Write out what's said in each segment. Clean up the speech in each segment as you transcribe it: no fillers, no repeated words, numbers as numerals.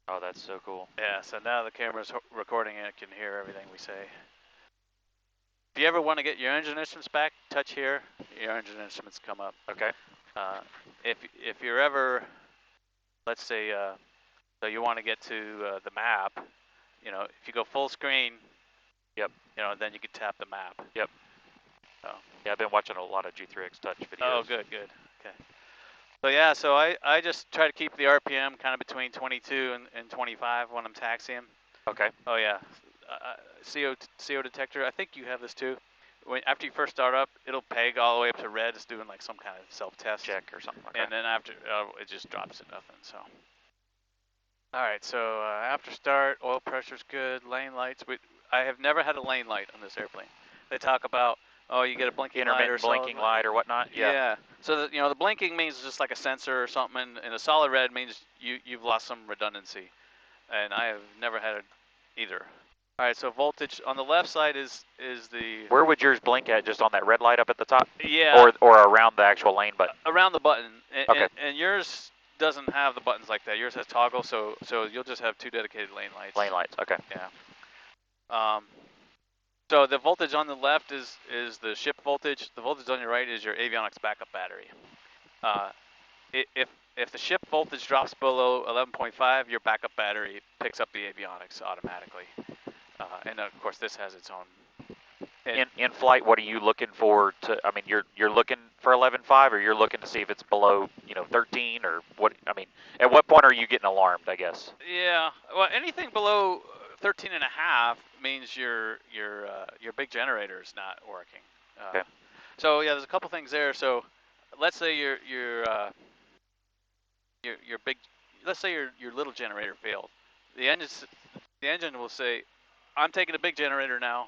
Oh, that's so cool. Yeah, so now the camera's recording and it can hear everything we say. If you ever want to get your engine instruments back, touch here, your engine instruments come up. Okay. If you're ever, let's say, so you want to get to the map, if you go full screen, yep, then you can tap the map. Yep. So. Yeah, I've been watching a lot of G3X Touch videos. Oh, good. Okay. So yeah, so I just try to keep the RPM kind of between 22 and 25 when I'm taxiing. Okay. Oh yeah, CO detector. I think you have this too. After you first start up, it'll peg all the way up to red. It's doing like some kind of self-test check or something. Okay. And then after it just drops at nothing. So. All right. So after start, oil pressure's good. Lane lights. I have never had a lane light on this airplane. They talk about, oh, you get a blinking light or blinking light or whatnot. Yeah. So the blinking means just like a sensor or something, and a solid red means you've lost some redundancy, and I have never had it either. All right, so voltage on the left side is the. Where would yours blink at? Just on that red light up at the top? Yeah. Or around the actual lane button? Around the button. Okay. And yours doesn't have the buttons like that. Yours has toggle, so you'll just have 2 dedicated lane lights. Lane lights. Okay. Yeah. So the voltage on the left is the ship voltage. The voltage on your right is your avionics backup battery. If the ship voltage drops below 11.5, your backup battery picks up the avionics automatically. And of course, this has its own. In flight, what are you looking for? I mean, you're looking for 11.5, or you're looking to see if it's below 13, or what? I mean, at what point are you getting alarmed? I guess. Yeah. Well, anything below 13.5 means your big generator is not working. Okay. So yeah, there's a couple things there. So let's say your big, let's say your little generator failed. The engine will say, I'm taking a big generator now.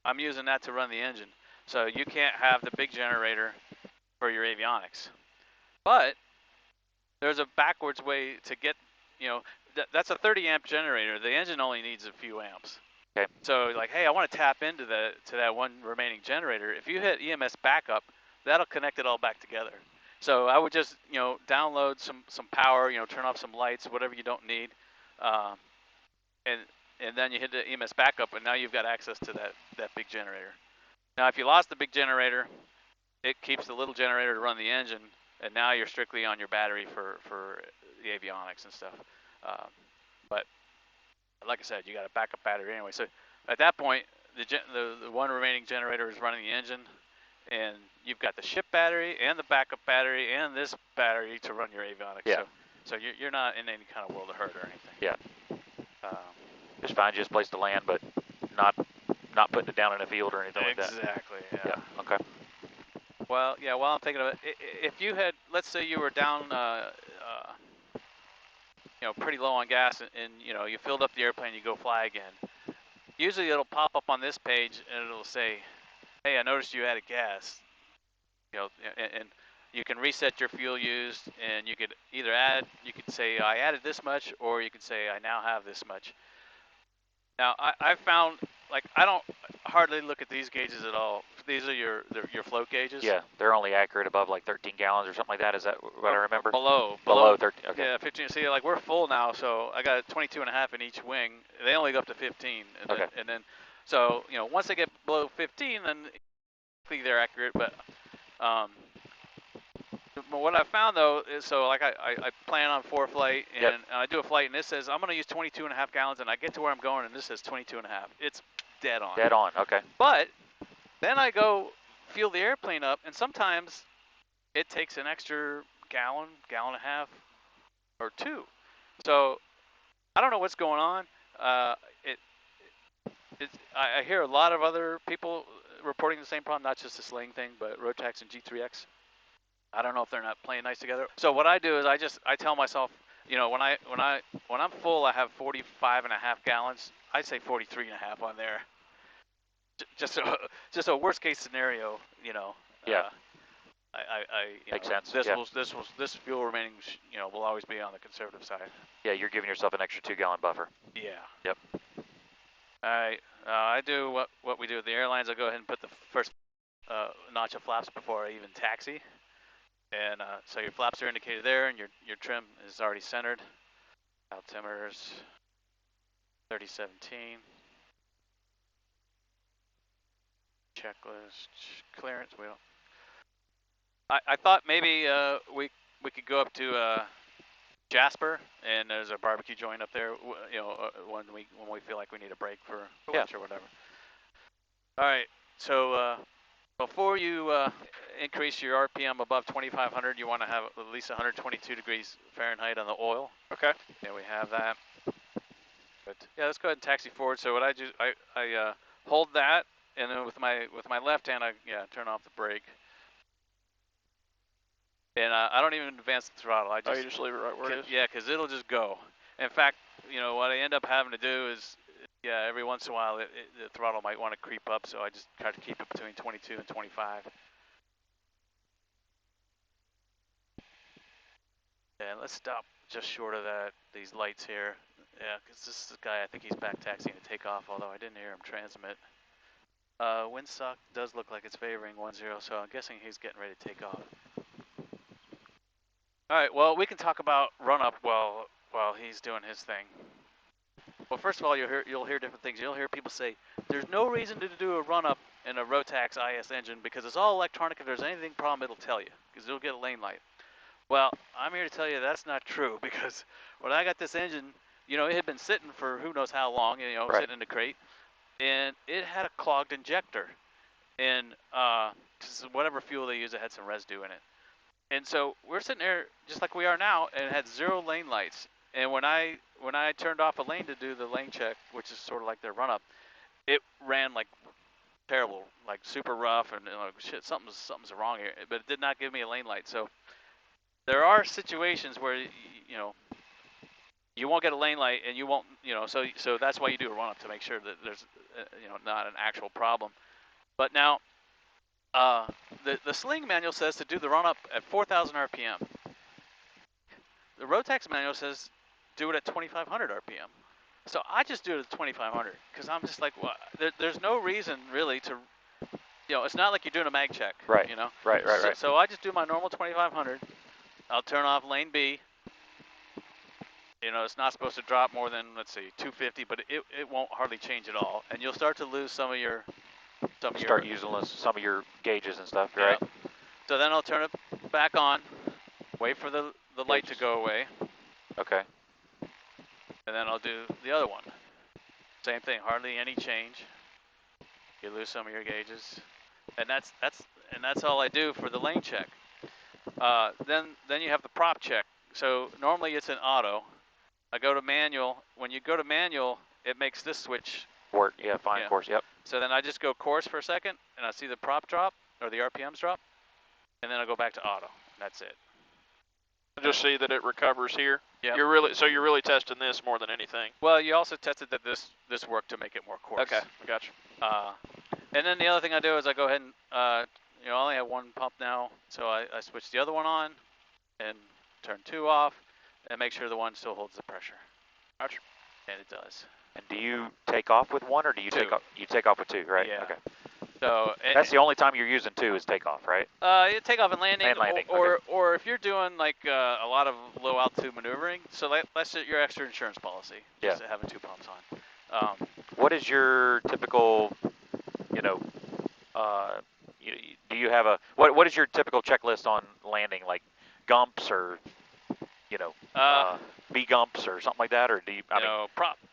I'm using that to run the engine. So you can't have the big generator for your avionics. But there's a backwards way to get, that's a 30 amp generator. The engine only needs a few amps. Okay. So like, hey, I want to tap into that one remaining generator. If you hit EMS backup, that'll connect it all back together. So I would just, download some power, turn off some lights, whatever you don't need, and then you hit the EMS backup, and now you've got access to that big generator. Now, if you lost the big generator, it keeps the little generator to run the engine, and now you're strictly on your battery for the avionics and stuff. But like I said, you got a backup battery anyway. So at that point, the one remaining generator is running the engine, and you've got the ship battery and the backup battery and this battery to run your avionics. Yeah. So you're not in any kind of world of hurt or anything. Yeah. Just find just a place to land, but not putting it down in a field or anything like that. Exactly. Yeah. Okay. Well, yeah. While I'm thinking of it, if you had, let's say you were down, pretty low on gas, and you filled up the airplane, you go fly again. Usually it'll pop up on this page and it'll say, hey, I noticed you added gas. And you can reset your fuel used, and you could either you could say I added this much, or you could say I now have this much. Now I found, like, I don't hardly look at these gauges at all. These are your float gauges. Yeah, they're only accurate above like 13 gallons or something like that. Is that what I remember? Below 13. Okay. Yeah, 15. See, like, we're full now, so I got 22.5 in each wing. They only go up to 15. Okay. And then, so once they get below 15, then they're accurate. But what I found though is, so like I plan on ForeFlight, and yep. I do a flight, and this says I'm going to use 22.5 gallons, and I get to where I'm going, and this says 22.5. It's dead on. Dead on. Okay. But then I go fuel the airplane up, and sometimes it takes an extra gallon and a half, or 2. So I don't know what's going on. I hear a lot of other people reporting the same problem, not just the Sling thing, but Rotax and G3X. I don't know if they're not playing nice together. So what I do is I tell myself, when I'm full, I have 45.5 gallons. I say 43.5 on there. Just a worst case scenario, Yeah. Makes sense. This fuel remaining, will always be on the conservative side. Yeah, you're giving yourself an extra 2-gallon buffer. Yeah. Yep. All right. I do what we do with the airlines. I go ahead and put the first notch of flaps before I even taxi. And so your flaps are indicated there, and your trim is already centered. altimeters, 3017. Checklist, clearance. We don't. I thought maybe we could go up to Jasper, and there's a barbecue joint up there. You know, when we feel like we need a break for lunch or whatever. All right. So before you increase your RPM above 2,500, you want to have at least 122 degrees Fahrenheit on the oil. Okay. Yeah, we have that. But yeah, let's go ahead and taxi forward. So what I do, I hold that, and then with my left hand, I turn off the brake. And I don't even advance the throttle. I just, you just leave it right where it is? Yeah, because it'll just go. In fact, you know, what I end up having to do is, every once in a while, the throttle might want to creep up, so I just try to keep it between 22 and 25. And let's stop just short of these lights here. Yeah, because this is the guy, I think he's back taxiing to take off, although I didn't hear him transmit. Windsock does look like it's favoring 10, so I'm guessing he's getting ready to take off. All right, well, we can talk about Runup while he's doing his thing. Well, first of all, you'll hear different things. You'll hear people say, there's no reason to do a Runup in a Rotax IS engine because it's all electronic. If there's anything problem, it'll tell you because it'll get a lane light. Well, I'm here to tell you that's not true because when I got this engine, you know, it had been sitting for who knows how long, you know, sitting in the crate, and it had a clogged injector. And whatever fuel they used, it had some residue in it. And so we're sitting there just like we are now, and it had 0 lane lights. And when I turned off a lane to do the lane check, which is sort of like their Runup, it ran like terrible, like super rough, and like, shit, something's wrong here. But it did not give me a lane light. So there are situations where you know you won't get a lane light, and you won't, you know, so that's why you do a Runup to make sure that there's you know, not an actual problem. But now. The Sling manual says to do the Runup at 4,000 RPM. The Rotax manual says do it at 2,500 RPM. So I just do it at 2,500 because I'm just like, well, there's no reason really to, you know, it's not like you're doing a mag check. Right. You know. Right. So I just do my normal 2,500. I'll turn off lane B. You know, it's not supposed to drop more than, let's see, 250, but it won't hardly change at all, and you'll start to lose some of your. Start using some of your gauges and stuff, right? Yeah. So then I'll turn it back on, wait for the light to go away. Okay. And then I'll do the other one. Same thing, hardly any change. You lose some of your gauges. And that's all I do for the lane check. Then you have the prop check. So normally it's in auto. I go to manual. When you go to manual, it makes this switch work. Yeah, fine course, yep. So then I just go course for a second, and I see the prop drop, or the RPMs drop, and then I go back to auto. That's it. Just see that it recovers here. Yeah. You're really testing this more than anything. Well, you also tested that this worked to make it more coarse. Okay, gotcha. And then the other thing I do is I go ahead and you know, I only have one pump now, so I switch the other one on, and turn 2 off, and make sure the one still holds the pressure. Gotcha. And it does. And do you take off with 1, or do you 2. take off? You take off with 2, right? Yeah. Okay. So that's the only time you're using 2 is takeoff, right? Takeoff and landing. And landing. Or if you're doing like a lot of low altitude maneuvering, so that's your extra insurance policy. Just having 2 pumps on. What is your typical, you know, do you have what is your typical checklist on landing, like gumps or, you know, B gumps or something like that, or do you? I mean,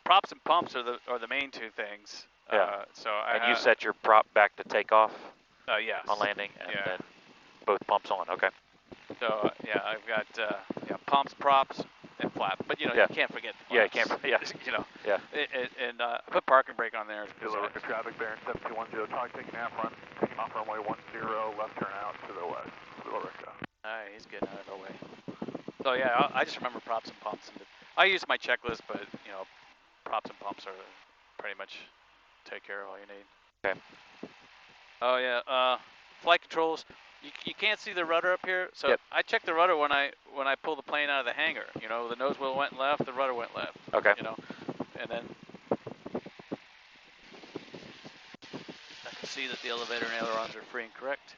props and pumps are the main 2 things. Yeah. So you set your prop back to takeoff. Yes. On landing, and then both pumps on. Okay. So I've got pumps, props, and flap. But you know, you can't forget the flaps. You can't. Yeah. You know. Yeah. And I put parking brake on there. Hello, Record traffic, bearing 7210, talk, taking half run, off runway 10, left turn out to the west. Hello, Rico. All right, he's getting out of the way. So I just remember props and pumps. And I use my checklist, but you know, props and pumps are pretty much take care of all you need. Okay. Oh yeah, flight controls. You can't see the rudder up here, so I check the rudder when I pull the plane out of the hangar. You know, the nose wheel went left, the rudder went left. Okay. You know, and then I can see that the elevator and ailerons are free and correct.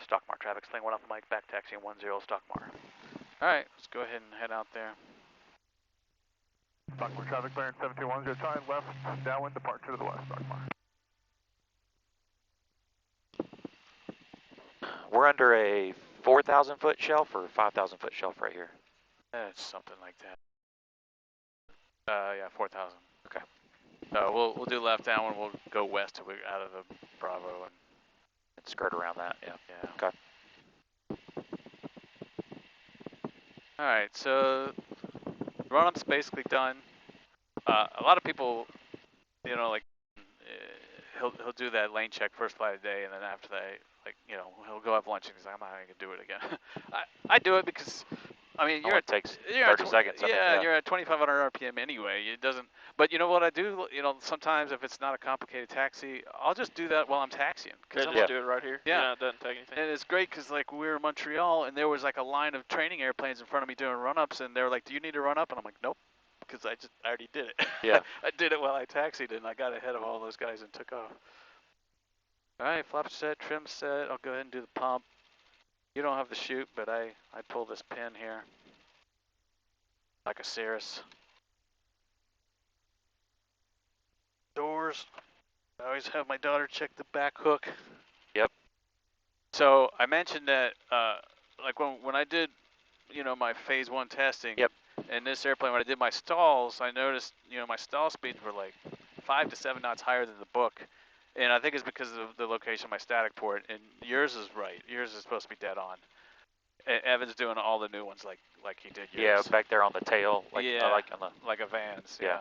Stockmar traffic, Sling 1 off the mic, back taxiing 10 Stockmar. All right, let's go ahead and head out there. Stockmar traffic clearance 721, time left, downwind departure to the west, Stockmar. We're under a 4,000 foot shelf or 5,000 foot shelf right here. It's something like that. Yeah, 4,000. Okay. We'll do left downwind. We'll go west till we're out of the Bravo and Skirt around that, yeah. yeah. Okay. All right, so run-up's basically done. A lot of people, you know, like he'll do that lane check first flight of the day, and then after that, like he'll go have lunch and he's like, I'm not gonna do it again. I do it because I mean It takes you're 30 seconds. I mean, yeah, you're at 2,500 RPM anyway. It doesn't. But you know what I do? You know, sometimes if it's not a complicated taxi, I'll just do that while I'm taxiing. Yeah, just do it right here. Yeah. It doesn't take anything. And it's great because like we were in Montreal and there was like a line of training airplanes in front of me doing run-ups, and they were like, "Do you need to run up?" And I'm like, "Nope," because I already did it. Yeah. I did it while I taxied, and I got ahead of all those guys and took off. All right, flap set, trim set. I'll go ahead and do the pump. You don't have the chute, but I pull this pin here like a Cirrus. Doors. I always have my daughter check the back hook. Yep. So I mentioned that, like when I did, my phase 1 testing. Yep. And this airplane, when I did my stalls, I noticed, my stall speeds were like 5 to 7 knots higher than the book. And I think it's because of the location of my static port. And yours is right. Yours is supposed to be dead on. Evan's doing all the new ones like he did yours. Yeah, back there on the tail, like yeah, like on the like a Vans. Yeah.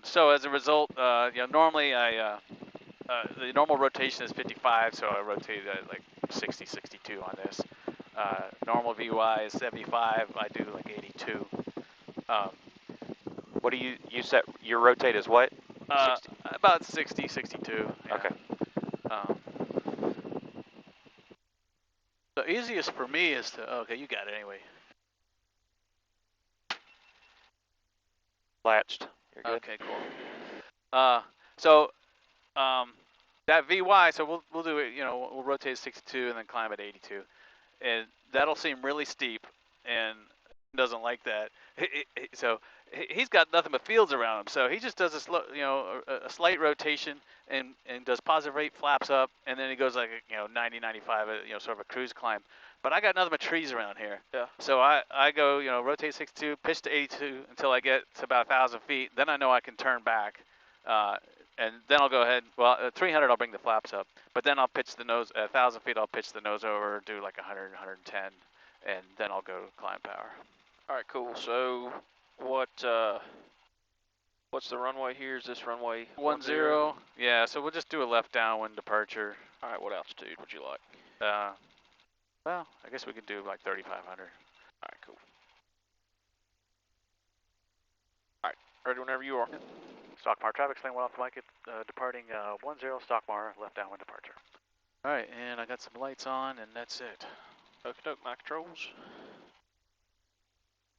So as a result, normally the normal rotation is 55, so I rotated at like 60, 62 on this. Normal VY is 75. I do like 82. What do you set your rotate is what? 60? About 60, 62. Yeah. Okay. The easiest for me is to okay, you got it anyway. Latched. You're good. Okay, cool. That VY, so we'll do it. We'll rotate 62 and then climb at 82, and that'll seem really steep, and doesn't like that. So he's got nothing but fields around him. So he just does a slight rotation and does positive rate, flaps up, and then he goes like 90, 95, sort of a cruise climb. But I got nothing but trees around here. Yeah. So I go rotate 62, pitch to 82 until I get to about 1,000 feet. Then I know I can turn back. And then I'll go ahead, well, at 300 I'll bring the flaps up, but then I'll pitch the nose, at 1,000 feet I'll pitch the nose over, do like 100, 110, and then I'll go climb power. All right, cool. So what's the runway here? Is this runway 10? Yeah, so we'll just do a left downwind departure. All right, what altitude would you like? Well, I guess we could do like 3,500. All right, cool. All right, ready whenever you are. Yep. Stockmar traffic, Sling well off the mic, departing 10 Stockmar, left downwind departure. All right, and I got some lights on, and that's it. Okie doke, my controls.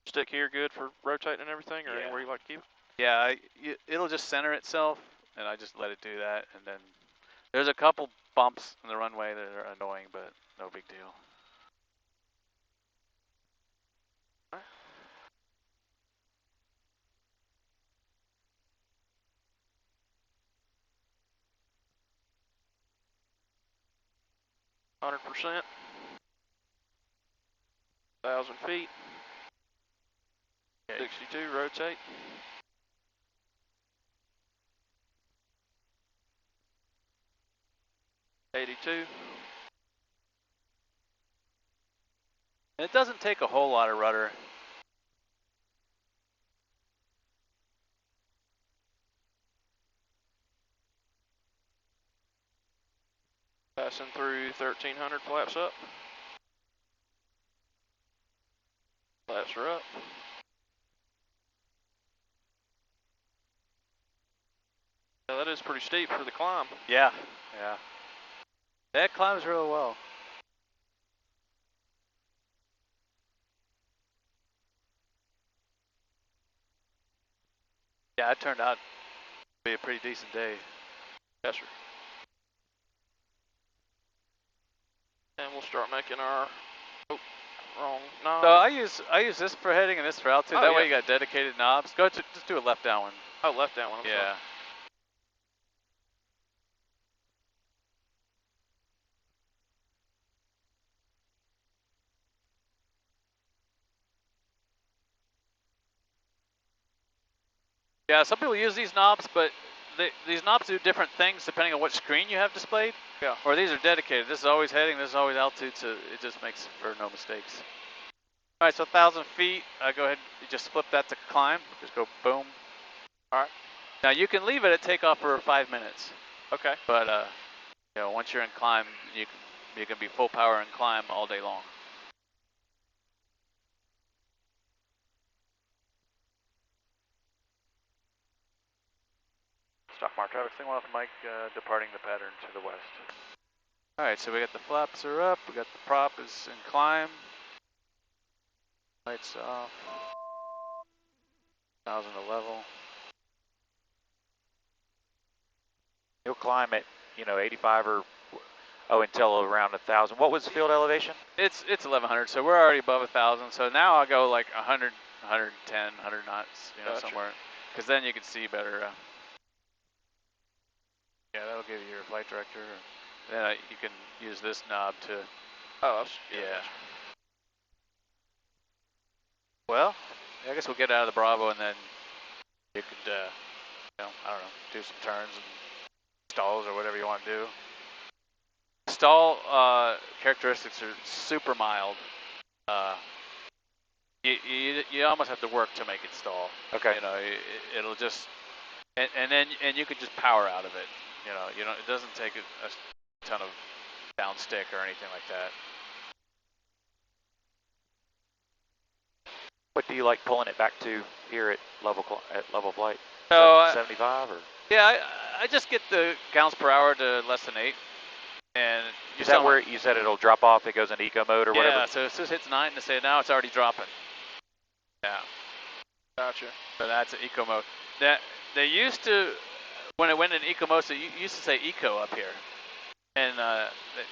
Stick here good for rotating and everything, or anywhere you like to keep it? Yeah, it'll just center itself, and I just let it do that, and then there's a couple bumps in the runway that are annoying, but no big deal. 100%. 1,000 feet. Okay. 62, rotate. $82. It doesn't take a whole lot of rudder. Passing through 1,300, flaps up. Flaps are up. Yeah, that is pretty steep for the climb. Yeah. That climbs real well. Yeah, it turned out to be a pretty decent day. Yes, sir. And we'll start making our wrong knob. So I use this for heading and this for altitude. Oh, That way yeah. you got dedicated knobs. Just do a left down one. Oh, left that one. I'm sorry. Yeah. Yeah, some people use these knobs, but these knobs do different things depending on what screen you have displayed. Yeah. Or these are dedicated. This is always heading, this is always altitude, so it just makes for no mistakes. All right, so 1,000 feet, go ahead, you just flip that to climb. Just go boom. All right. Now you can leave it at takeoff for 5 minutes, Okay. but you know, once you're in climb, you can be full power and climb all day long. Stock mark traffic, Sling 1 off Mike, departing the pattern to the west. All right, so we got the flaps are up, we got the prop is in climb. Lights off. 1,000 to level. You'll climb at, you know, 85 or until around 1,000. What was the field elevation? It's 1,100, so we're already above 1,000. So now I'll go like 100, 110, 100 knots, you know, Gotcha. somewhere, because then you can see better. Yeah, that'll give you your flight director. Then you can use this knob to. Oh, Yeah. Well, I guess we'll get out of the Bravo, and then you could, you know, I don't know, do some turns and stalls or whatever you want to do. Stall characteristics are super mild. You almost have to work to make it stall. Okay. You know, it'll just, and then you could just power out of it. You know, it doesn't take a ton of down stick or anything like that. What do you like pulling it back to here at level flight? So 75 or? yeah, I just get the gallons per hour to less than 8, and Is that where you said it'll drop off? It goes into eco mode or whatever? Yeah, so as soon as it hits 9, to say now it's already dropping. Yeah. Gotcha. So that's eco mode. That they used to, when it went in eco mode, so you used to say eco up here, and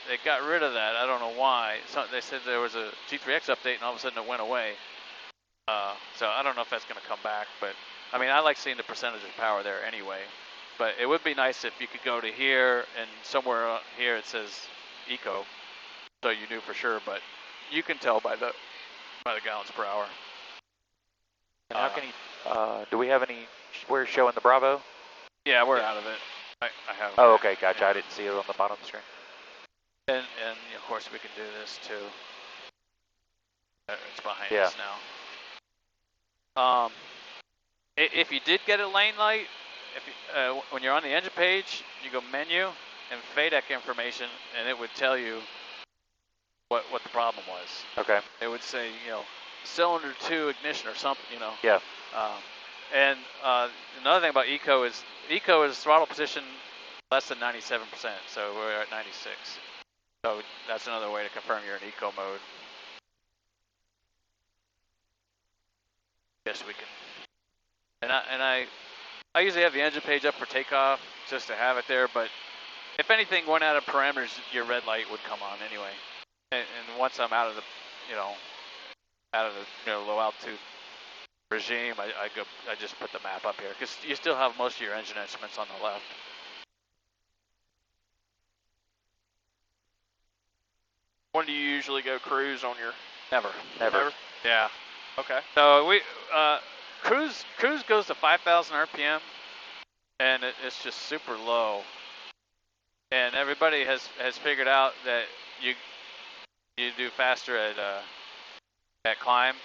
they got rid of that. I don't know why. So they said there was a G3X update, and all of a sudden it went away. So I don't know if that's going to come back, but I mean, I like seeing the percentage of power there anyway. But it would be nice if you could go to here, and somewhere here it says eco, so you knew for sure. But you can tell by the gallons per hour. And how can you, do we have any, where showing the Bravo? Yeah, we're out of it. I have. Oh, okay, gotcha. I didn't see it on the bottom of the screen. And of course we can do this too. It's behind Yeah. us now. If you did get a lane light, when you're on the engine page, you go menu and FADEC information, and it would tell you what the problem was. Okay. It would say, you know, cylinder 2 ignition or something, you know. Yeah. And another thing about eco is throttle position less than 97%, so we're at 96. So that's another way to confirm you're in eco mode. Yes, we can. And I usually have the engine page up for takeoff just to have it there, but if anything went out of parameters, your red light would come on anyway. And once I'm out of the, low altitude regime, I just put the map up here because you still have most of your engine instruments on the left. When do you usually go cruise on your? Never. Yeah. Okay. So we cruise goes to 5,000 RPM, and it's just super low. And everybody has figured out that you do faster at climb.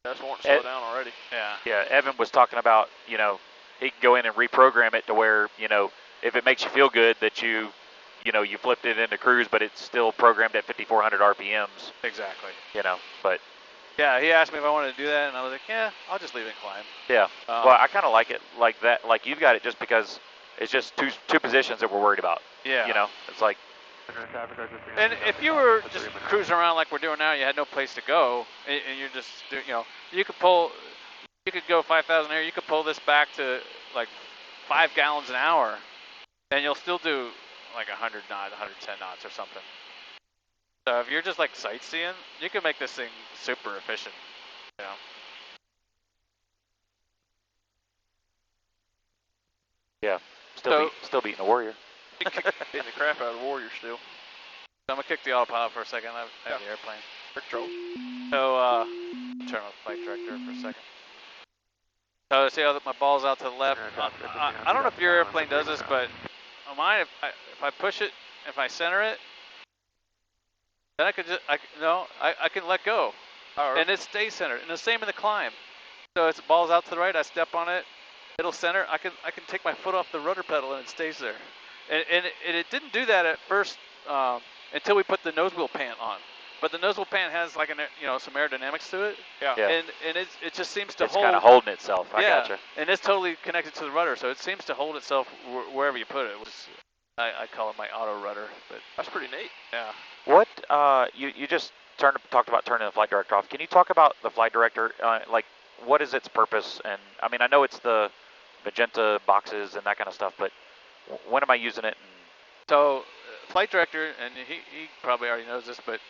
That's wanting to slow down already. Yeah. Yeah, Evan was talking about, he can go in and reprogram it to where, if it makes you feel good that you flipped it into cruise, but it's still programmed at 5,400 RPMs. Exactly. But. Yeah, he asked me if I wanted to do that, and I was like, yeah, I'll just leave it and climb. Yeah. Well, I kind of like it like that. Like you've got it just because it's just two positions that we're worried about. Yeah. It's like. And if you were just cruising around like we're doing now, you had no place to go, and you're just, you could go 5,000 here, you could pull this back to like 5 gallons an hour, and you'll still do like 100 knots, 110 knots or something. So if you're just like sightseeing, you can make this thing super efficient. You know? Yeah. So- Still beating the Warrior. Beating the crap out of the Warrior still. So I'm gonna kick the autopilot for a second. I have the airplane. Control. So turn on the flight director for a second. So see how my ball's out to the left. I don't know if your airplane does this, but on mine, if I push it, if I center it, then I can let go, and it stays centered. And the same in the climb. So it's balls out to the right. I step on it, it'll center. I can take my foot off the rudder pedal and it stays there. And it didn't do that at first until we put the nose wheel pant on. But the nose wheel pant has like some aerodynamics to it. Yeah. And it just seems to It's hold. kind of holding itself. I gotcha. And it's totally connected to the rudder, so it seems to hold itself wherever you put it. I call it my auto rudder, but That's pretty neat. yeah. What you just talked about turning the flight director off. Can you talk about the flight director? Like, what is its purpose? And I mean, I know it's the magenta boxes and that kind of stuff, but when am I using it? So flight director, and he probably already knows this, but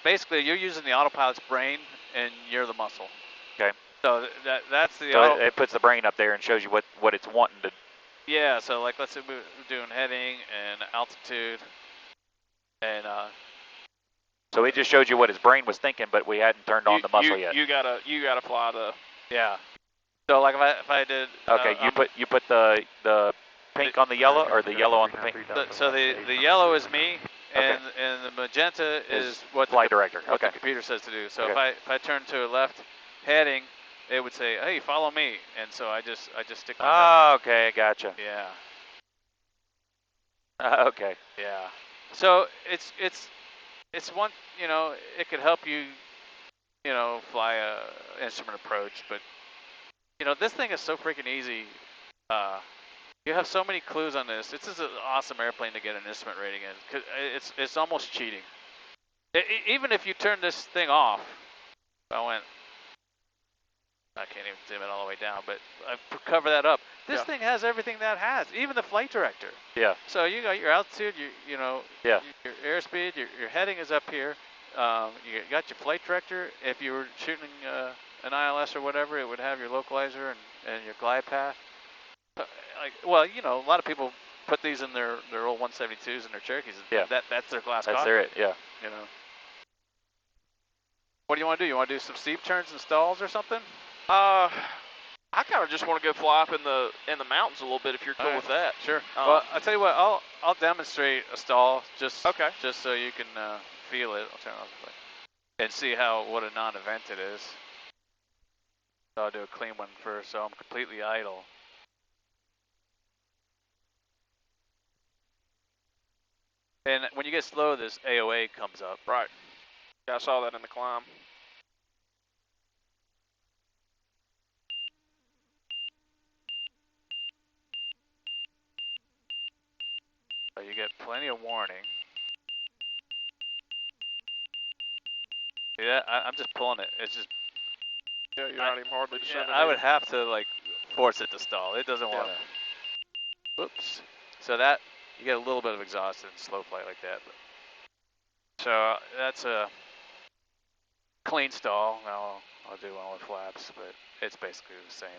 basically you're using the autopilot's brain and you're the muscle. Okay. So that's the. So it puts the brain up there and shows you what it's wanting to. Yeah. So like, let's say we're doing heading and altitude, and So it just showed you what his brain was thinking, but we hadn't turned on the muscle yet. You gotta fly the. Yeah. So like if I did. Okay, you put the pink on the yellow or the yellow on the pink. So the yellow is me, and the magenta is what flight director. What the computer says to do. So if I turn to a left heading, it would say, "Hey, follow me," and so I just stick. Oh, okay, gotcha. Yeah. Okay. Yeah. So it's one, it could help you, fly a instrument approach, but this thing is so freaking easy. You have so many clues on this. This is an awesome airplane to get an instrument rating in. 'Cause it's almost cheating. Even if you turn this thing off, I can't even zoom it all the way down, but I cover that up. This thing has everything that has, even the flight director. Yeah. So you got your altitude, your airspeed, your heading is up here. You got your flight director. If you were shooting an ILS or whatever, it would have your localizer and your glide path. A lot of people put these in their old 172s and their Cherokees. Yeah. That's their glass cockpit. cockpit. That's it. Yeah. What do you want to do? You want to do some steep turns and stalls or something? I kind of just want to go fly up in the mountains a little bit if you're cool with that. Sure. Well, I'll tell you what. I'll demonstrate a stall just so you can feel it. I'll turn it off and see what a non-event it is. So I'll do a clean one first. So I'm completely idle. And when you get slow, this AOA comes up. Right. Yeah, I saw that in the climb. So you get plenty of warning. Yeah, I'm just pulling it. It's just. Yeah, you're not even hardly descending. I would have to force it to stall. It doesn't want to. Oops. So that you get a little bit of exhaust in slow flight like that. So that's a clean stall. Now I'll do one with flaps, but it's basically the same.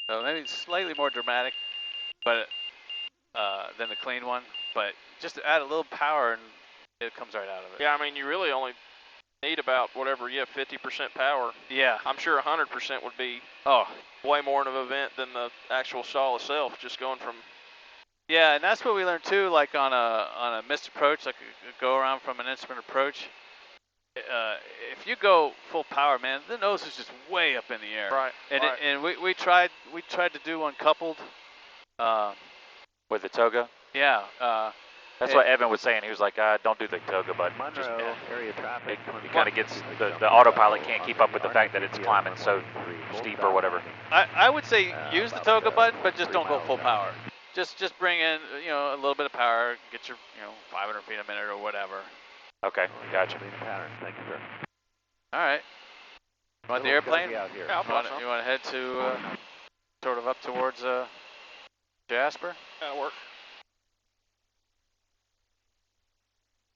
So maybe slightly more dramatic, but than the clean one. But just to add a little power, and it comes right out of it. Yeah, I mean, you really only need about 50% power. Yeah. I'm sure 100% would be way more of an event than the actual stall itself. Just going from. Yeah, and that's what we learned too. Like on a missed approach, like a go around from an instrument approach. If you go full power, man, the nose is just way up in the air. Right. And we tried to do one coupled. With the toga. Yeah. That's what Evan was saying. He was like, "Don't do the toga, but just area traffic. it kind of gets the autopilot can't keep up with the fact that it's climbing so steep or whatever." I would say use the toga button, but just don't go full power. Just bring in a little bit of power, get your 500 feet a minute or whatever. Okay, gotcha. Thank you, sir. All right. You want the airplane? Out here. Yeah, I'll fly some. You want to head to sort of up towards Jasper? That'll work.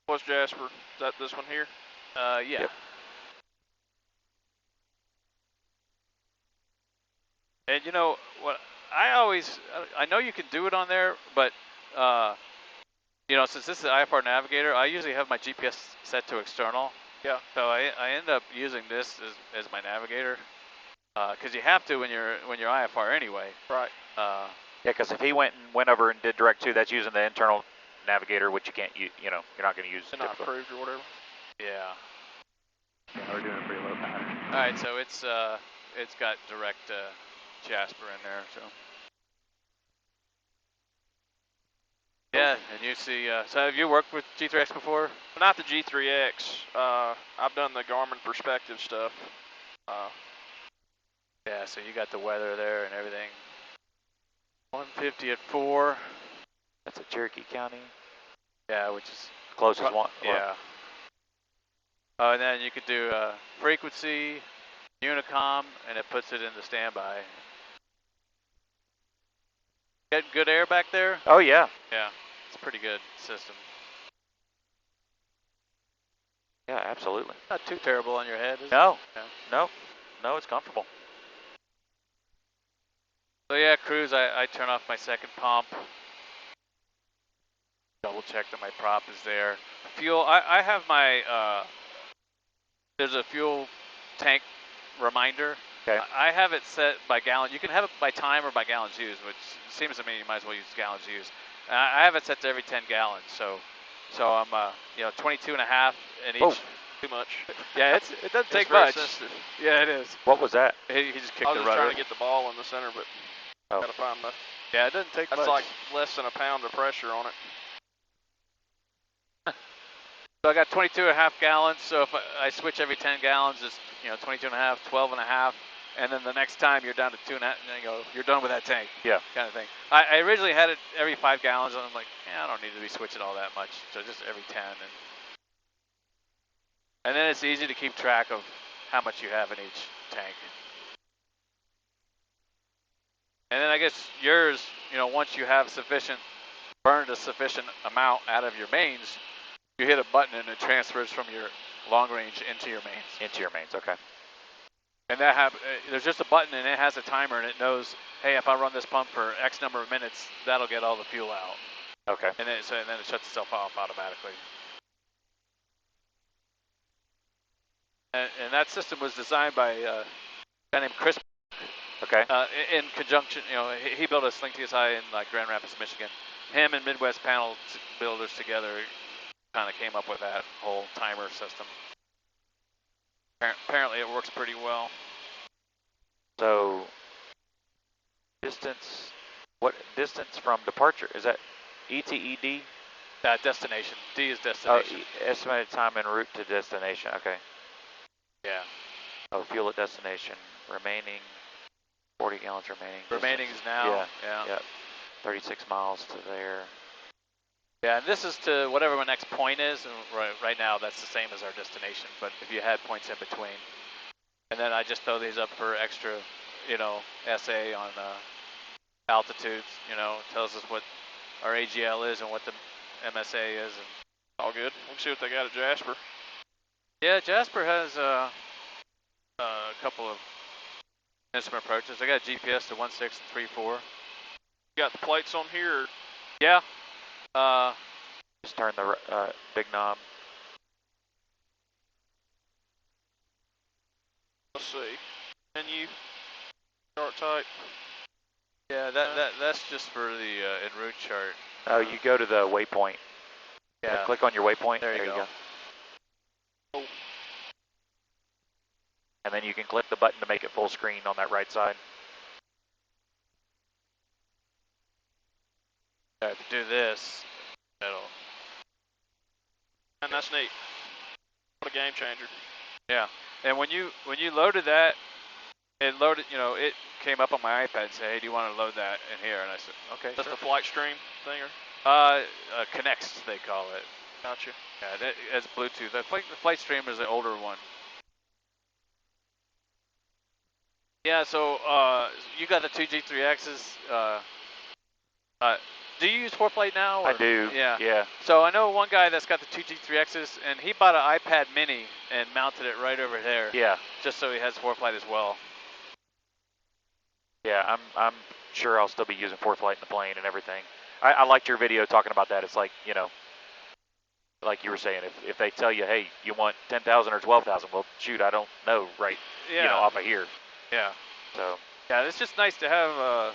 What's Jasper? Is that this one here? Yeah. Yep. And you know what? I know you can do it on there, but you know, since this is the IFR Navigator, I usually have my GPS set to external. Yeah. So I end up using this as my navigator, because you have to when you're IFR anyway. Right. Yeah, because if he went over and did direct to, that's using the internal navigator, which you can't use. You know, you're not going to use. It's not approved or whatever. Yeah. Yeah, we're doing a pretty low pattern. All right, so it's got direct Jasper in there, so. Yeah, and you see, so have you worked with G3X before? Not the G3X. I've done the Garmin perspective stuff. Yeah, so you got the weather there and everything. 150 at 4. That's at Cherokee County. Yeah, which is Closest one. Yeah. Oh, and then you could do frequency, Unicom, and it puts it into standby. Getting good air back there? Oh yeah. Yeah, it's a pretty good system. Yeah, absolutely. Not too terrible on your head, is it? No. Yeah. No, it's comfortable. So yeah, cruise, I turn off my second pump. Double check that my prop is there. Fuel, I have my, there's a fuel tank reminder. Okay. I have it set by gallon. You can have it by time or by gallons used, which seems to me you might as well use gallons used. I have it set to every 10 gallons, so I'm, you know, 22 and a half in each. Whoa. Too much. Yeah, it doesn't take very much. sensitive. Yeah, it is. What was that? He just kicked I was the just rudder. trying to get the ball in the center, but Oh. gotta find the. Yeah, it doesn't take That's much. like less than a pound of pressure on it. So I got 22 and a half gallons, so if I switch every 10 gallons, it's, you know, 22 and a half, 12 and a half, and then the next time you're down to 2 and a half, and you go, you're done with that tank. Yeah. Kind of thing. I originally had it every 5 gallons, and I'm like, yeah, I don't need to be switching all that much, so just every 10. And then it's easy to keep track of how much you have in each tank. And then I guess yours, you know, once you have burned a sufficient amount out of your mains, you hit a button and it transfers from your long range into your mains. Into your mains, okay. And there's just a button and it has a timer and it knows, hey, if I run this pump for X number of minutes, that'll get all the fuel out. Okay. And then it shuts itself off automatically. And that system was designed by a guy named Chris. Okay. In conjunction, you know, he built a Sling TSi in like Grand Rapids, Michigan. Him and Midwest panel builders together kind of came up with that whole timer system. Apparently it works pretty well. So, what distance from departure? Is that ETED? Destination. D is Oh, destination. estimated time en route to destination, okay. Yeah. Oh, fuel at destination, remaining, 40 gallons remaining. Remaining is now. Yeah. 36 miles to there. Yeah, and this is to whatever my next point is, and right now that's the same as our destination, but if you had points in between. And then I just throw these up for extra, you know, SA on altitudes, you know, tells us what our AGL is and what the MSA is. And All good. We'll see what they got at Jasper. yeah, Jasper has a couple of instrument approaches. I got GPS to 1.6 and 3.4. You got the plates on here? Or? Yeah. Just turn the big knob. Let's see. Menu. Chart type. Yeah, that's just for the en route chart. Oh, you go to the waypoint. Yeah. Click on your waypoint. There you go. Oh. And then you can click the button to make it full screen on that right side. To do this, And that's neat. What a game changer. yeah. And when you loaded that, it loaded, you know, it came up on my iPad and said, hey, do you want to load that in here? And I said, okay, That's sure. the flight stream thing, or? Connects, they call it. Gotcha. Yeah, it's Bluetooth. The flight stream is the older one. Yeah, so you got the two G3Xs. Do you use ForeFlight now? Or? I do. Yeah. Yeah. So I know one guy that's got the two G3Xs, and he bought an iPad Mini and mounted it right over there. Yeah. Just so he has ForeFlight as well. Yeah, I'm sure I'll still be using ForeFlight in the plane and everything. I liked your video talking about that. It's like, you know, like you were saying, if they tell you, hey, you want 10,000 or 12,000, well, shoot, I don't know, right? Yeah. You know, off of here. Yeah. So. Yeah, it's just nice to have,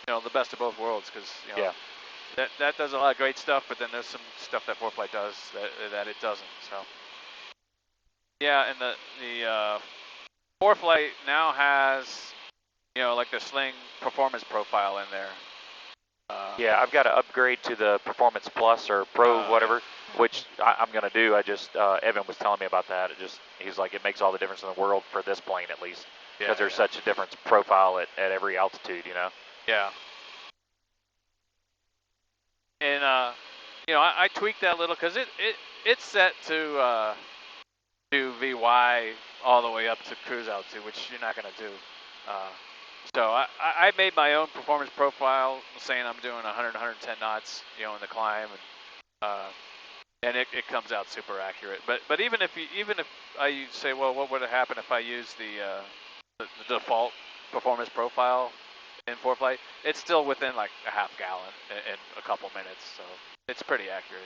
you know, the best of both worlds, because you know, that does a lot of great stuff, but then there's some stuff that ForeFlight does that it doesn't. So. Yeah, and the ForeFlight now has, you know, like the Sling performance profile in there. Yeah, I've got to upgrade to the Performance Plus or Pro, whatever, which I'm going to do. I just, Evan was telling me about that. He's like, it makes all the difference in the world for this plane at least, because there's such a different profile at every altitude, you know? Yeah. And, you know, I tweaked that a little because it's set to do VY all the way up to cruise altitude, which you're not going to do. So I made my own performance profile saying I'm doing 100, 110 knots, you know, in the climb, and it comes out super accurate. But even if I say, well, what would have happened if I used the default performance profile in ForeFlight? It's still within like a half gallon in a couple minutes, so it's pretty accurate.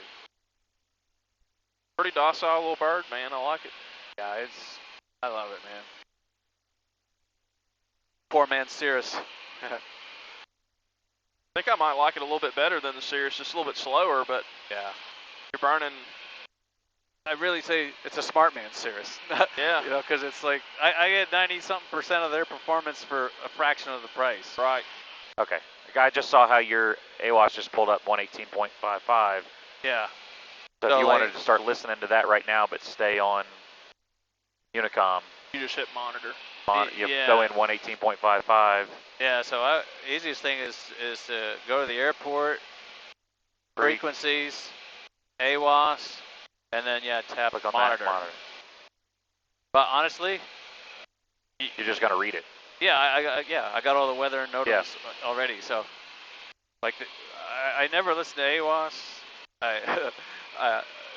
Pretty docile little bird, man. I like it. Yeah, I love it, man. Four-man Cirrus. I think I might like it a little bit better than the Cirrus, just a little bit slower, but yeah, you're burning. I really say it's a smart man Cirrus. Yeah. You know, because it's like I get 90-something% of their performance for a fraction of the price. Right. Okay. I just saw how your AWAS just pulled up 118.55. Yeah. So if you wanted to start listening to that right now, but stay on Unicom. You just hit monitor. You go in 118.55. Yeah, so easiest thing is to go to the airport, frequencies, AWAS, and then tap Click on monitor. That monitor. But honestly, you're just gonna read it. Yeah, I got all the weather and notice already. So, like, I never listen to AWAS.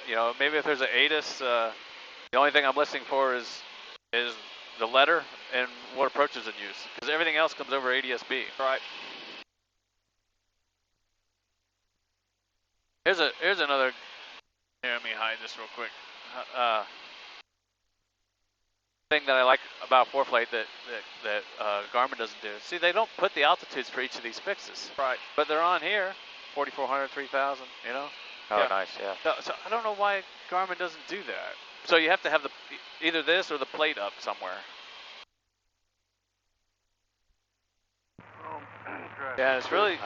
You know, maybe if there's an ATIS, the only thing I'm listening for is the letter and what approaches in use, because everything else comes over ADSB. Right. Here's another. Here, let me hide this real quick. Thing that I like about ForeFlight that Garmin doesn't do. See, they don't put the altitudes for each of these fixes. Right. But they're on here, 4,400, 3,000. You know. Oh, nice. Yeah. So I don't know why Garmin doesn't do that. So you have to have either this or the plate up somewhere. Yeah, it's really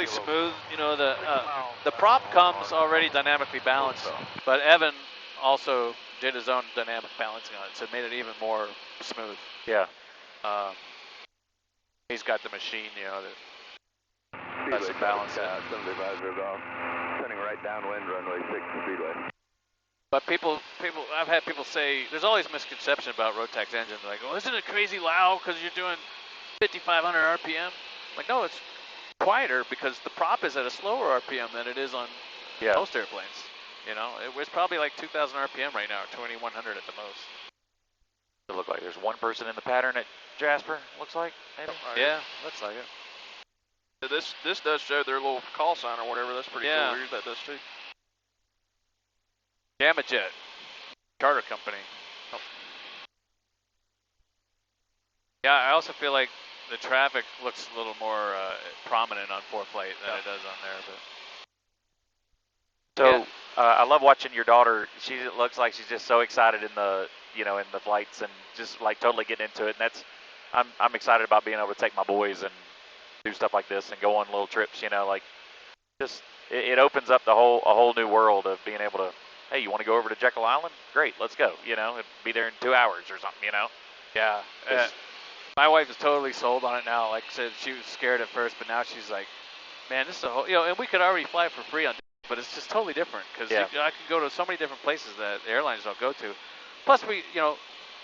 smooth. You know, the prop comes already dynamically balanced, but Evan also did his own dynamic balancing on it, so it made it even more smooth. Yeah. He's got the machine, you know, that has to balance it. 75 off, turning right downwind, runway 6 speedway. But I've had people say, there's always misconception about Rotax engines. Like, well, isn't it crazy loud because you're doing 5,500 RPM? Like, no, it's quieter because the prop is at a slower RPM than it is on most airplanes. You know, it's probably like 2,000 RPM right now, or 2,100 at the most. It look like there's one person in the pattern at Jasper, looks like, maybe? Yeah, looks like it. This does show their little call sign or whatever. That's pretty cool. Weird, that does too. Gamma Jet, charter company. Oh. Yeah, I also feel like the traffic looks a little more prominent on ForeFlight than it does on there. But I love watching your daughter. She looks like she's just so excited in the in the flights and just like totally getting into it. And I'm excited about being able to take my boys and do stuff like this and go on little trips. You know, like just it opens up a whole new world of being able to. Hey, you want to go over to Jekyll Island? Great, let's go. You know, be there in 2 hours or something. You know. Yeah. My wife is totally sold on it now. Like I said, she was scared at first, but now she's like, man, this is a whole, and we could already fly for free on, but it's just totally different because I can go to so many different places that the airlines don't go to. Plus,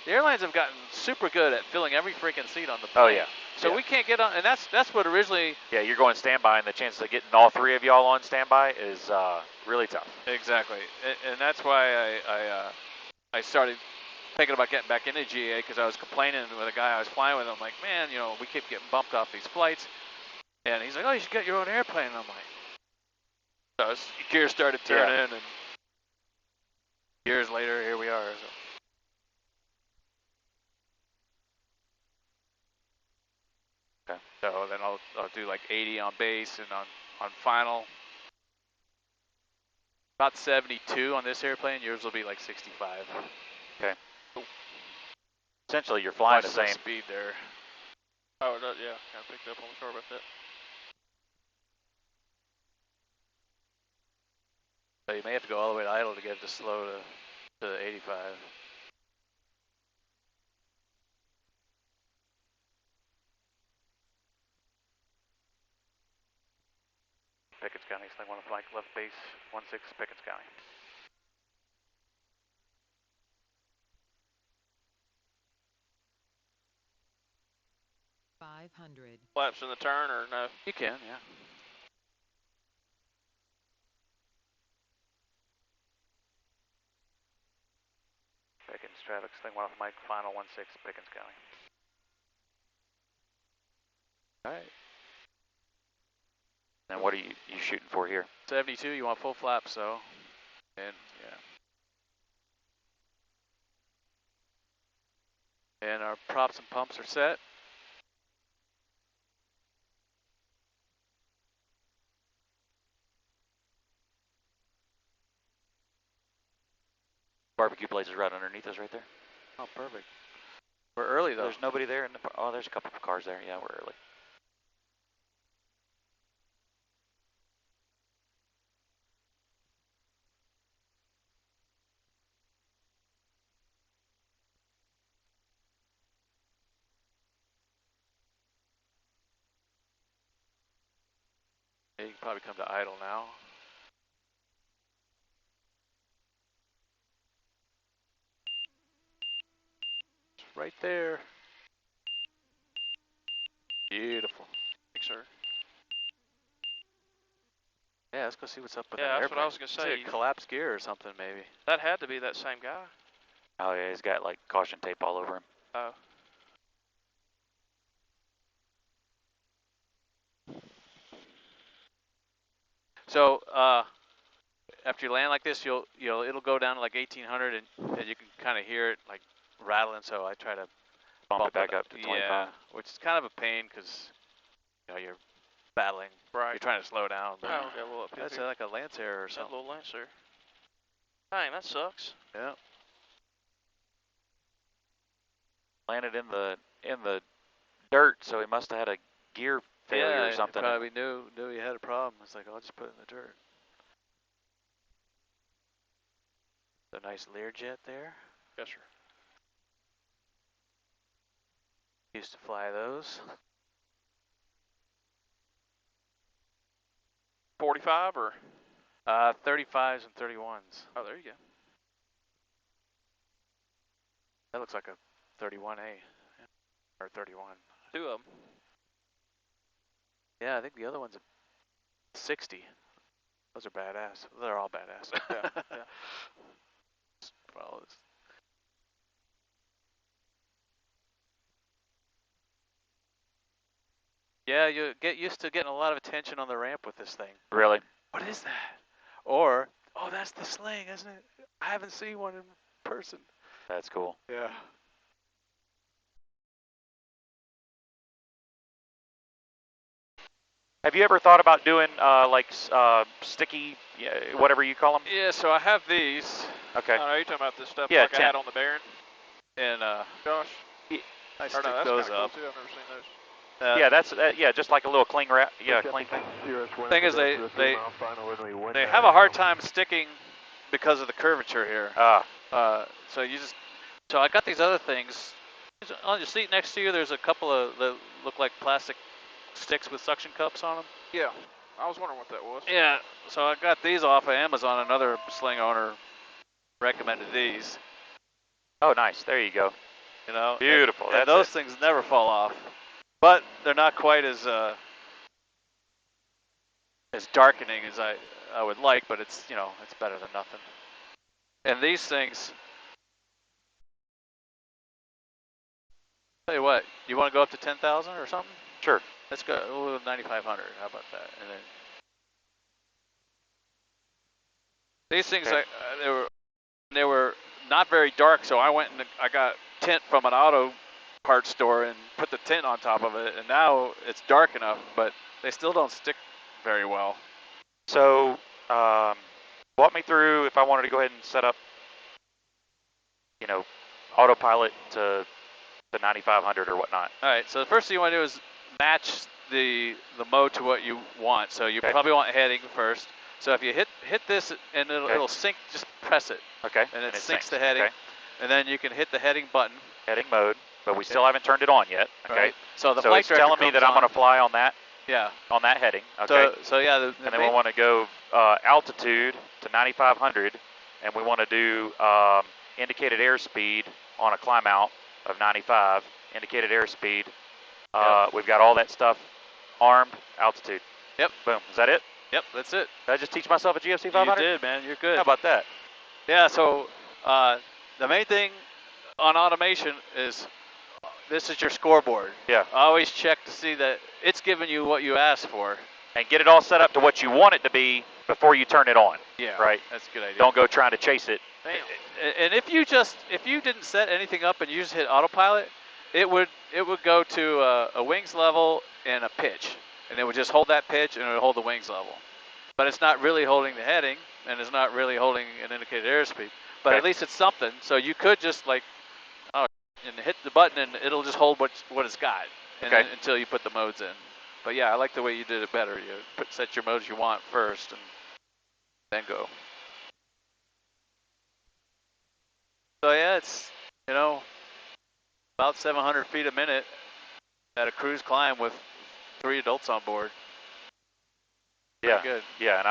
The airlines have gotten super good at filling every freaking seat on the Oh plane. yeah. So yeah. we can't get on, and that's what originally. Yeah, you're going standby, and the chances of getting all three of y'all on standby is really tough. Exactly, and that's why I started thinking about getting back into GA because I was complaining with a guy I was flying with. I'm like, man, you know, we keep getting bumped off these flights, and he's like, oh, you should get your own airplane. And I'm like, so gears started turning, and years later, here we are. So. Okay. So then I'll do like 80 on base and on final. About 72 on this airplane. Yours will be like 65. Okay. Essentially, you're flying the same speed there. Oh, yeah, kind of picked up on the car about that. So you may have to go all the way to idle to get it to slow to 85. Pickens County, Sling 1 flank, left base, 16 Pickens County. Flaps in the turn or no? You can, yeah. Pickens traffic, Sling 1 Mike, final 16 Pickens County. All right. And what are you shooting for here? 72, you want full flaps, so, and yeah. And our props and pumps are set. Barbecue place is right underneath us right there. Oh, perfect. We're early though. There's nobody there. Oh, there's a couple of cars there. Yeah, we're early. Yeah, you can probably come to idle now. Right there. Beautiful. Thanks, sir. Yeah, let's go see what's up with Yeah, that that's what I airplane. was gonna say. It's a collapsed gear or something, maybe. That had to be that same guy. Oh yeah, he's got like caution tape all over him. Oh. So after you land like this, it'll go down to like 1800, and you can kind of hear it like rattling. So I try to Bump it back up to 25. Yeah, which is kind of a pain because you're battling. Right. You're trying to slow down. But Oh, okay, well, up that's here. like a Lancer or That something. little Lancer. Dang, that sucks. Yeah. Landed in the dirt, so he must have had a gear failure or something. Yeah, probably knew he had a problem. It's like, I'll just put it in the dirt. A nice Learjet there. Yes, sir. Used to fly those. 45 or? 35s and 31s. Oh, there you go. That looks like a 31A or 31. 2 of them. Yeah, I think the other one's a 60. Those are badass. They're all badass. Yeah, yeah. Well, yeah, you get used to getting a lot of attention on the ramp with this thing. Really? What is that? Or, oh, that's the Sling, isn't it? I haven't seen one in person. That's cool. Yeah. Have you ever thought about doing sticky, whatever you call them? Yeah, so I have these. Okay. Oh, no, you're talking about this stuff Yeah, like I had on the Baron? And Josh? I Or stick no, that's those kinda cool up. too. I've never seen those. Yeah, that's just like a little cling wrap. Yeah, cling. Thing is, they have a hard time sticking because of the curvature here. So I got these other things. On your seat next to you, there's a couple of that look like plastic sticks with suction cups on them. Yeah, I was wondering what that was. Yeah, so I got these off of Amazon. Another Sling owner recommended these. Oh, nice. There you go. You know, Beautiful. And That's those it. things never fall off, but they're not quite as darkening as I would like. But it's it's better than nothing. And these things, tell you what, you want to go up to 10,000 or something? Sure. Let's go 9,500. How about that? And then these things, Okay. they were not very dark, so I went and I got tint from an auto parts store and put the tint on top of it, and now it's dark enough, but they still don't stick very well. So, walk me through if I wanted to go ahead and set up, autopilot to the 9500 or whatnot. All right, so the first thing you want to do is match the mode to what you want. So you probably want heading first. So if you hit this and it'll sync, just press it. Okay. And it syncs to heading. Okay. And then you can hit the heading button. Heading mode, but we still haven't turned it on yet. Okay. Right. So the so flight it's director telling me that I'm comes going to fly on that. Yeah. On that heading. Okay. So yeah. And then we want to go altitude to 9,500, and we want to do indicated airspeed on a climb out of 95. Indicated airspeed. We've got all that stuff armed. Altitude. Yep. Boom. Is that it? Yep. That's it. Did I just teach myself a GFC 500? You did, man. You're good. How about that? Yeah. So the main thing on automation is this is your scoreboard. Yeah. Always check to see that it's giving you what you asked for. And get it all set up to what you want it to be before you turn it on. Yeah. Right. That's a good idea. Don't go trying to chase it. And if you didn't set anything up and you just hit autopilot, it would go to a wings level and a pitch, and it would just hold that pitch and it would hold the wings level. But it's not really holding the heading, and it's not really holding an indicated airspeed. But at least it's something. So you could just and hit the button and it'll just hold what it's got until you put the modes in. But yeah, I like the way you did it better. You set your modes you want first and then go. So yeah, it's about 700 feet a minute at a cruise climb with 3 adults on board. Pretty good. Yeah, and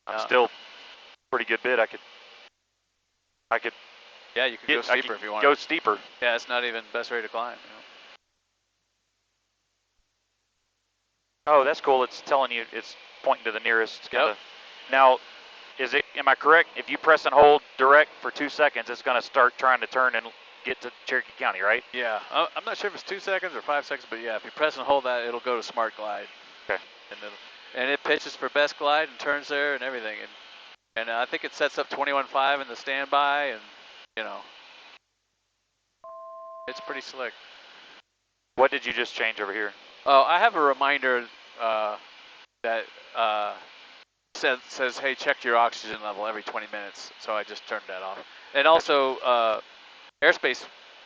I'm still pretty good bid. I could. Yeah, you could go steeper if you want. Go steeper. Yeah, it's not even the best way to climb. Oh, that's cool. It's telling you, it's pointing to the nearest. It's gonna, Now, am I correct? If you press and hold direct for 2 seconds, it's going to start trying to turn and get to Cherokee County, right? Yeah. I'm not sure if it's 2 seconds or 5 seconds, but yeah, if you press and hold that, it'll go to Smart Glide. Okay. And it pitches for best glide and turns there and everything. And I think it sets up 21.5 in the standby, and it's pretty slick. What did you just change over here? Oh, I have a reminder that says, hey, check your oxygen level every 20 minutes. So I just turned that off. And also, airspace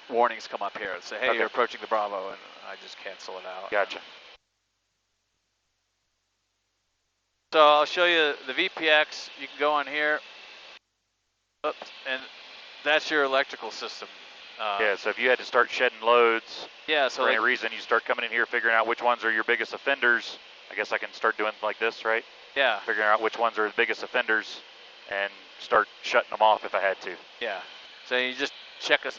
warnings come up here and say, hey, you're approaching the Bravo, and I just cancel it out. Gotcha. So I'll show you the VPX. You can go on here. Oops, and that's your electrical system. Yeah, so if you had to start shedding loads so for any reason, you start coming in here figuring out which ones are your biggest offenders. I guess I can start doing like this, right? Yeah. Figuring out which ones are the biggest offenders and start shutting them off if I had to. Yeah. So you just check a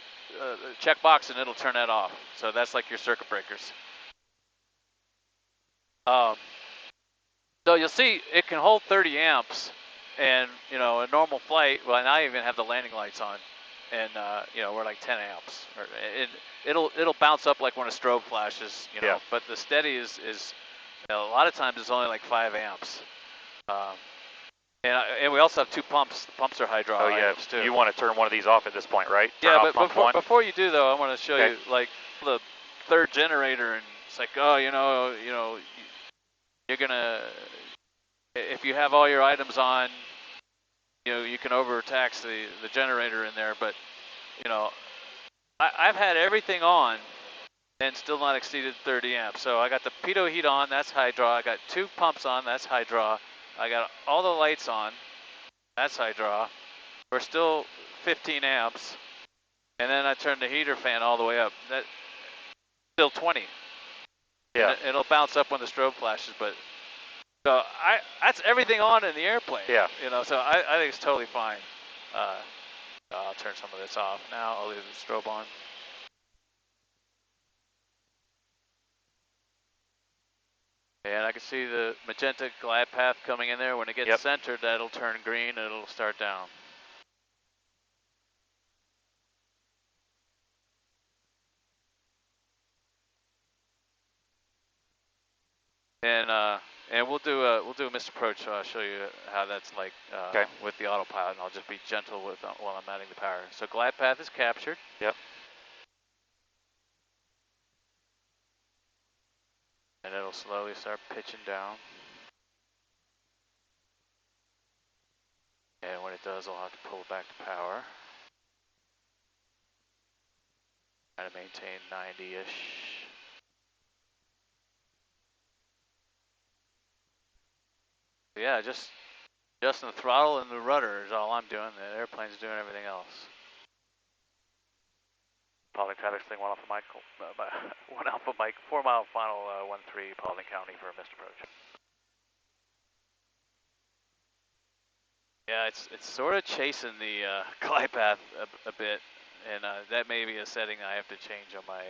check box and it'll turn that off. So that's like your circuit breakers. So you'll see it can hold 30 amps, and a normal flight. Well, now I even have the landing lights on, and we're like 10 amps. It'll bounce up like when a strobe flashes, But the steady is a lot of times it's only like 5 amps. And we also have 2 pumps. The pumps are hydraulic. Oh yeah, too. You want to turn one of these off at this point, right? Turn Yeah, off but before you do though, I want to show you like the 3rd generator, and it's like, oh, you're gonna, if you have all your items on, you can overtax the generator in there. But I've had everything on and still not exceeded 30 amps. So I got the pitot heat on, that's high draw. I got 2 pumps on, that's high draw. I got all the lights on, that's high draw. We're still 15 amps. And then I turned the heater fan all the way up. That's still 20. Yeah. It'll bounce up when the strobe flashes, but so that's everything on in the airplane. Yeah. So I think it's totally fine. I'll turn some of this off now. I'll leave the strobe on. And I can see the magenta glide path coming in there. When it gets centered, that'll turn green and it'll start down. And we'll do a missed approach. So I'll show you how that's like with the autopilot. And I'll just be gentle with while I'm adding the power. So glide path is captured. Yep. And it'll slowly start pitching down. And when it does, I'll have to pull back to power. Try to maintain 90-ish. Yeah, just the throttle and the rudder is all I'm doing. The airplane's doing everything else. Paulding traffic, Sling 1 Alpha Mike, 1 Alpha Mike, 4 mile final 13 Paulding County for a missed approach. Yeah, it's sort of chasing the glide path a bit, and that may be a setting I have to change on my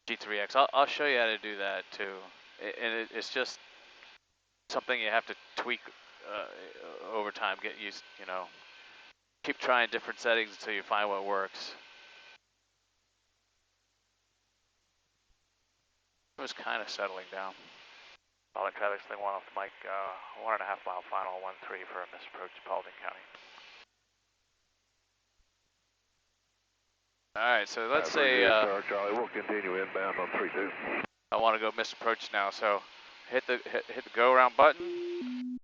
G3X. I'll show you how to do that too, and it's just something you have to tweak over time. Get used, keep trying different settings until you find what works. It was kind of settling down. Paulding traffic, Sling 1 Alpha Mike, 1.5 mile final 13 for a missed approach to Paulding County. All right, so let's say Charlie, we'll continue inbound on 32. I want to go missed approach now. So hit the go around button,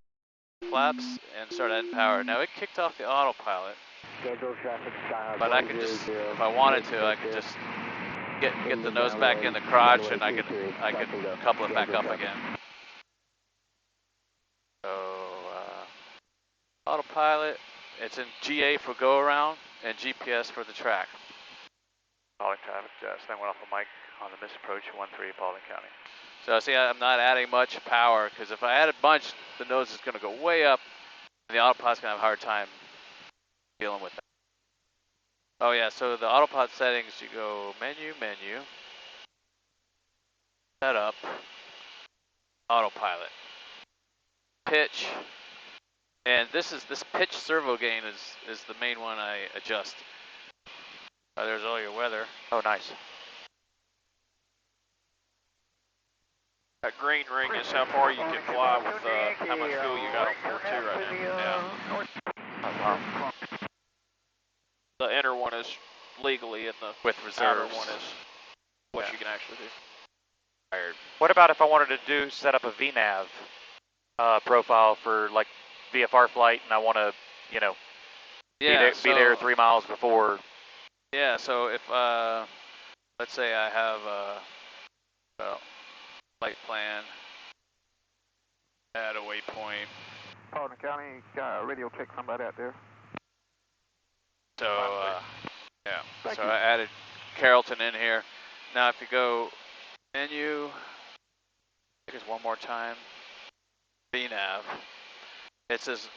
flaps, and start adding power. Now it kicked off the autopilot, but I could just, if I wanted to, I could just get the nose back in the crotch, and I could couple it back up again. So autopilot, it's in GA for go around and GPS for the track. Paulding traffic, Sling 1 Alpha Mike on the missed approach 13 Paulding County. So see, I'm not adding much power, because if I added much, the nose is going to go way up, and the autopilot's going to have a hard time dealing with that. Oh yeah, so the autopilot settings, you go menu, setup, autopilot, pitch, and this pitch servo gain is the main one I adjust. There's all your weather. Oh, nice. That green ring is how far you can fly with how much fuel you got on 4.2 right now. Yeah. The inner one is legally, and the with outer reserves. one is what you can actually do. What about if I wanted to set up a VNAV profile for like VFR flight, and I want to, be there 3 miles before? Yeah, so if let's say I have a flight plan, add a waypoint. Paulding County, radio check somebody out there. So so I added Carrollton in here. Now if you go menu, I think it's one more time, VNAV, it says,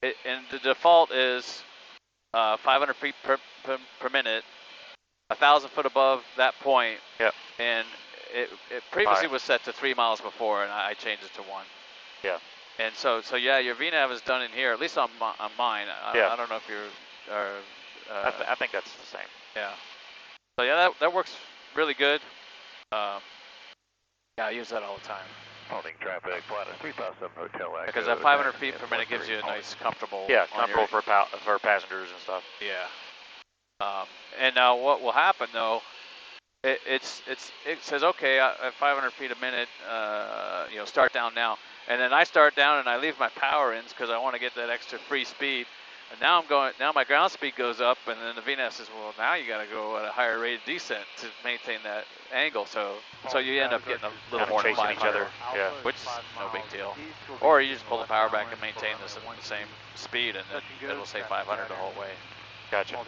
and the default is 500 feet per minute, 1,000 foot above that point. Yep. And it previously was set to 3 miles before, and I changed it to 1. Yeah. And so yeah, your VNAV is done in here, at least on mine. I don't know if you're. I think that's the same. Yeah. So yeah, that works really good. Yeah, I use that all the time. Paulding traffic, flight 357 Hotel Echo. Because that 500 feet per minute gives you a nice, comfortable. Yeah, comfortable for passengers and stuff. Yeah. And now what will happen though? It says okay, at 500 feet a minute, start down now. And then I start down and I leave my power ins because I want to get that extra free speed. And now now my ground speed goes up, and then the VNAV says, well, now you got to go at a higher rate of descent to maintain that angle. So you end up getting a little more than chasing each other. Yeah. Which is no big deal. Or you just pull the power back and maintain this at the same speed, and then it'll say 500 the whole way. Gotcha.